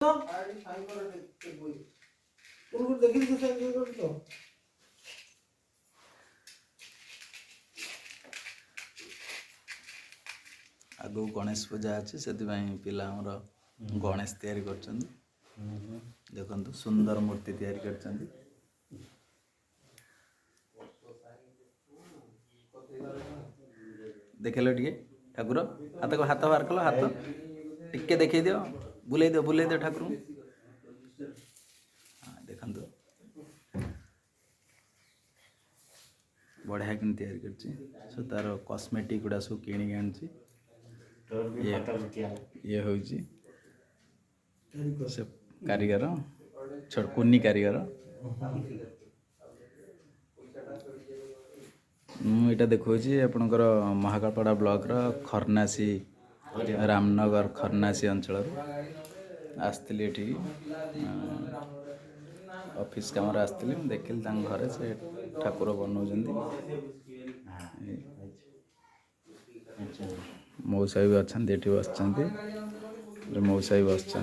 आगु गणेश पूजा अच्छे से पिला गणेश तैयारी कर देखो सुंदर मूर्ति तैयारी कर देखेल टे ठाकुर हाथ को हाथ बाहर कल हाथ टिके देखे दियो बुले दियो ठाकुर देखु बढ़िया कि तैयारी कर तार कॉस्मेटिक गुड़ा सब किणी आनी ये हूँ से कारीगर कुन्नी कारीगर मुझे देखा आपणकर महाकालपड़ा ब्लॉक खरनासी रामनगर खरनासी अंचल आसती ऑफिस काम आसती देखिली घर से ठाकुर बनाऊँ मौसा भी अच्छा ये बस मौसा भी बस